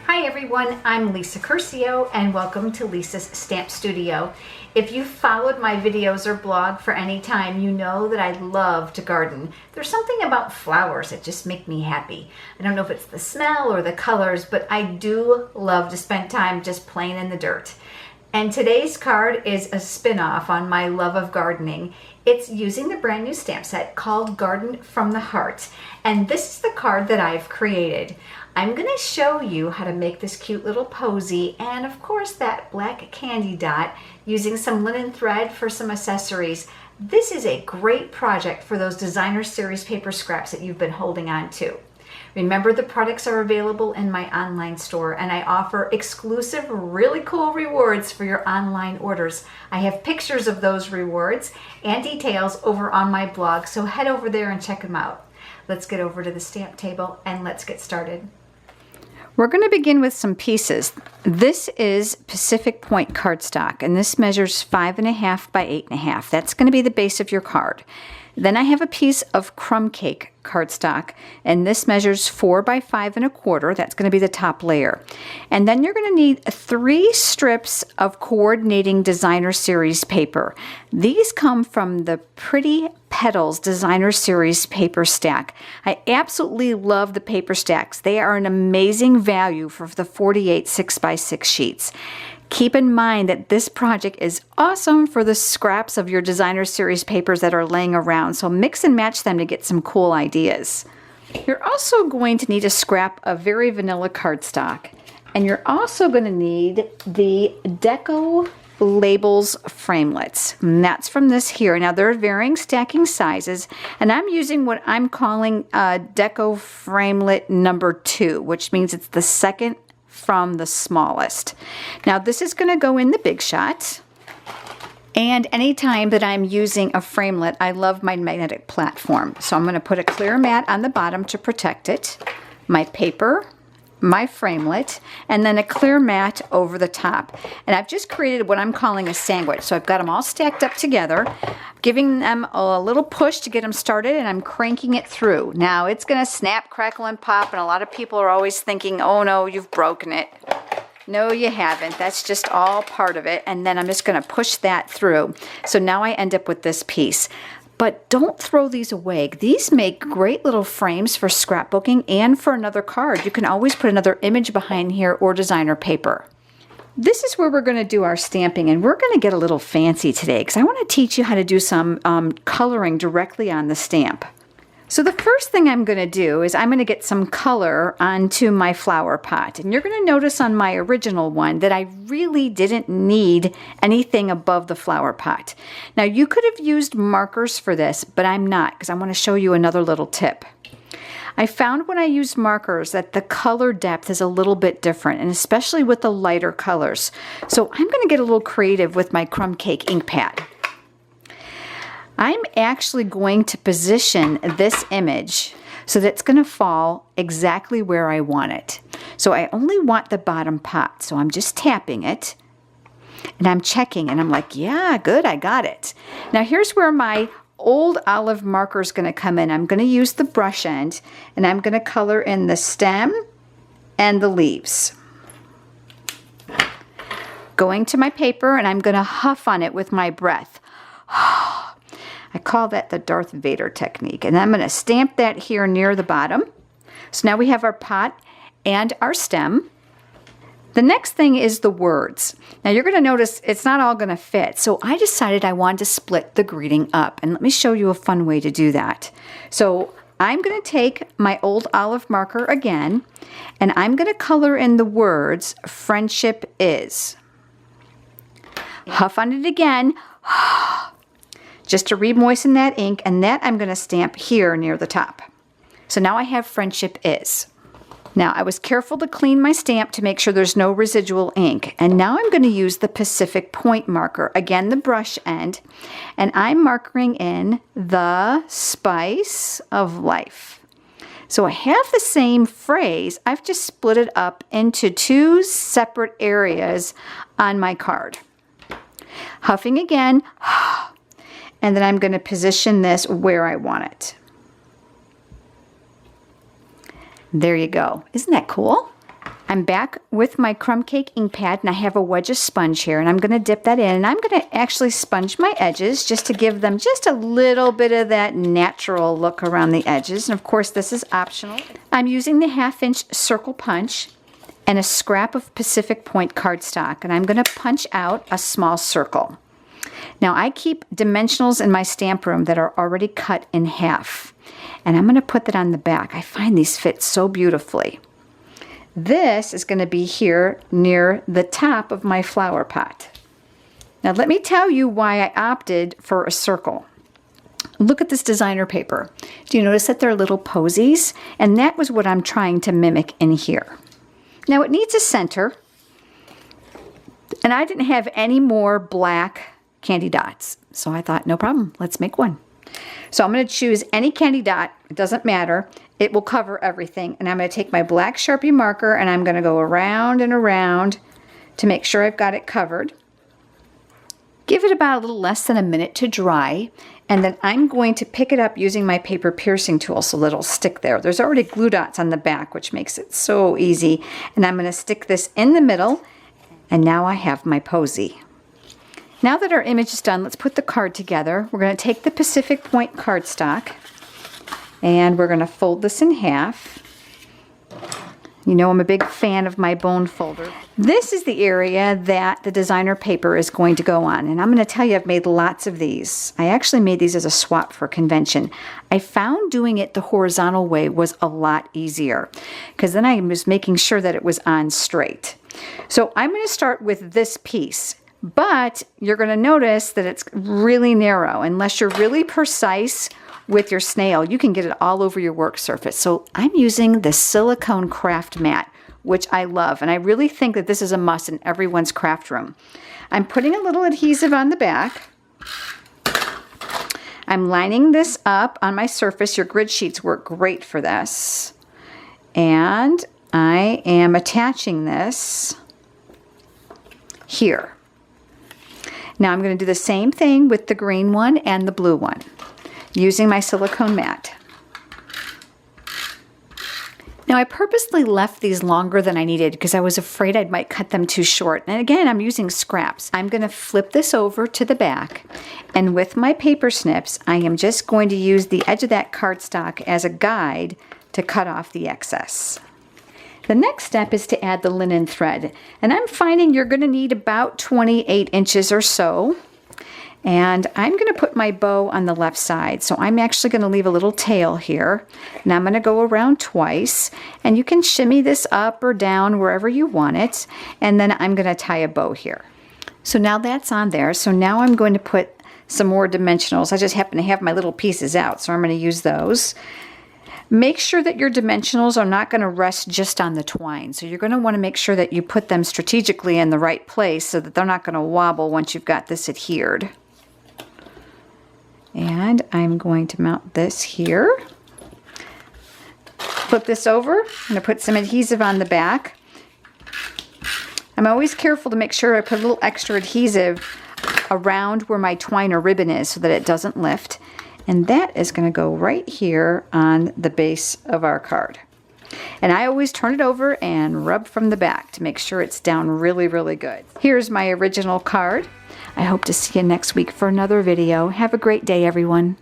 Hi everyone, I'm Lisa Curcio and welcome to Lisa's Stamp Studio. If you've followed my videos or blog for any time, you know that I love to garden. There's something about flowers that just make me happy. I don't know if it's the smell or the colors, but I do love to spend time just playing in the dirt. And today's card is a spin-off on my love of gardening. It's using the brand new stamp set called Garden from the Heart. And this is the card that I've created. I'm going to show you how to make this cute little posy and of course that black candy dot using some linen thread for some accessories. This is a great project for those designer series paper scraps that you've been holding on to. Remember, the products are available in my online store and I offer exclusive, really cool rewards for your online orders. I have pictures of those rewards and details over on my blog, so head over there and check them out. Let's get over to the stamp table and let's get started. We're going to begin with some pieces. This is Pacific Point cardstock, and this measures 5.5 by 8.5. That's going to be the base of your card. Then I have a piece of crumb cake cardstock, and this measures 4 by 5.25. That's going to be the top layer. And then you're going to need 3 strips of coordinating designer series paper. These come from the Pretty Petals designer series paper stack. I absolutely love the paper stacks. They are an amazing value for the 48 6x6 sheets. Keep in mind that this project is awesome for the scraps of your designer series papers that are laying around, so mix and match them to get some cool ideas. You're also going to need a scrap of very vanilla cardstock, and you're also going to need the Deco Labels Framelits, and that's from this here. Now there are varying stacking sizes, and I'm using what I'm calling Deco Framelit number 2, which means it's the second from the smallest. Now this is going to go in the Big Shot, and anytime that I'm using a framelit, I love my magnetic platform. So I'm going to put a clear mat on the bottom to protect it, my paper, my framelit, and then a clear mat over the top. And I've just created what I'm calling a sandwich. So I've got them all stacked up together, giving them a little push to get them started, and I'm cranking it through. Now it's going to snap, crackle, and pop, and a lot of people are always thinking, oh no, you've broken it. No, you haven't. That's just all part of it. And then I'm just going to push that through. So now I end up with this piece. But don't throw these away. These make great little frames for scrapbooking and for another card. You can always put another image behind here or designer paper. This is where we're going to do our stamping, and we're going to get a little fancy today because I want to teach you how to do some coloring directly on the stamp. So the first thing I'm going to do is I'm going to get some color onto my flower pot. And you're going to notice on my original one that I really didn't need anything above the flower pot. Now you could have used markers for this, but I'm not, because I want to show you another little tip. I found when I use markers that the color depth is a little bit different, and especially with the lighter colors. So I'm going to get a little creative with my crumb cake ink pad. I'm actually going to position this image so that it's going to fall exactly where I want it. So I only want the bottom pot, so I'm just tapping it and I'm checking and I'm like, yeah, good, I got it. Now here's where my old olive marker is going to come in. I'm going to use the brush end and I'm going to color in the stem and the leaves. Going to my paper and I'm going to huff on it with my breath. I call that the Darth Vader technique. And I'm going to stamp that here near the bottom. So now we have our pot and our stem. The next thing is the words. Now you're going to notice it's not all going to fit. So I decided I wanted to split the greeting up. And let me show you a fun way to do that. So I'm going to take my old olive marker again, and I'm going to color in the words, friendship is. Huff on it again. Just to re-moisten that ink, and that I'm going to stamp here near the top. So now I have friendship is. Now I was careful to clean my stamp to make sure there's no residual ink, and now I'm going to use the Pacific Point marker, again the brush end, and I'm markering in the spice of life. So I have the same phrase, I've just split it up into 2 separate areas on my card. Huffing again. And then I'm going to position this where I want it. There you go. Isn't that cool? I'm back with my crumb cake ink pad, and I have a wedge of sponge here, and I'm going to dip that in, and I'm going to actually sponge my edges just to give them just a little bit of that natural look around the edges. And of course, this is optional. I'm using the 1/2-inch circle punch and a scrap of Pacific Point cardstock, and I'm going to punch out a small circle. Now, I keep dimensionals in my stamp room that are already cut in half, and I'm going to put that on the back. I find these fit so beautifully. This is going to be here near the top of my flower pot. Now let me tell you why I opted for a circle. Look at this designer paper. Do you notice that there are little posies? And that was what I'm trying to mimic in here. Now it needs a center, and I didn't have any more black candy dots. So I thought, no problem, let's make one. So I'm going to choose any candy dot, it doesn't matter. It will cover everything. And I'm going to take my black Sharpie marker and I'm going to go around and around to make sure I've got it covered. Give it about a little less than a minute to dry. And then I'm going to pick it up using my paper piercing tool so that it'll stick there. There's already glue dots on the back, which makes it so easy. And I'm going to stick this in the middle. And now I have my Posey. Now that our image is done, let's put the card together. We're going to take the Pacific Point cardstock and we're going to fold this in half. You know I'm a big fan of my bone folder. This is the area that the designer paper is going to go on, and I'm going to tell you I've made lots of these. I actually made these as a swap for convention. I found doing it the horizontal way was a lot easier because then I was making sure that it was on straight. So I'm going to start with this piece. But you're going to notice that it's really narrow. Unless you're really precise with your snail, you can get it all over your work surface. So I'm using the silicone craft mat, which I love. And I really think that this is a must in everyone's craft room. I'm putting a little adhesive on the back. I'm lining this up on my surface. Your grid sheets work great for this. And I am attaching this here. Now I'm going to do the same thing with the green one and the blue one using my silicone mat. Now I purposely left these longer than I needed because I was afraid I might cut them too short. And again, I'm using scraps. I'm going to flip this over to the back, and with my paper snips, I am just going to use the edge of that cardstock as a guide to cut off the excess. The next step is to add the linen thread, and I'm finding you're going to need about 28 inches or so. And I'm going to put my bow on the left side, so I'm actually going to leave a little tail here, and I'm going to go around twice, and you can shimmy this up or down wherever you want it, and then I'm going to tie a bow here. So now that's on there, so now I'm going to put some more dimensionals. I just happen to have my little pieces out, so I'm going to use those. Make sure that your dimensionals are not going to rest just on the twine. So you're going to want to make sure that you put them strategically in the right place so that they're not going to wobble once you've got this adhered. And I'm going to mount this here. Flip this over. I'm going to put some adhesive on the back. I'm always careful to make sure I put a little extra adhesive around where my twine or ribbon is so that it doesn't lift. And that is going to go right here on the base of our card. And I always turn it over and rub from the back to make sure it's down really, really good. Here's my original card. I hope to see you next week for another video. Have a great day, everyone.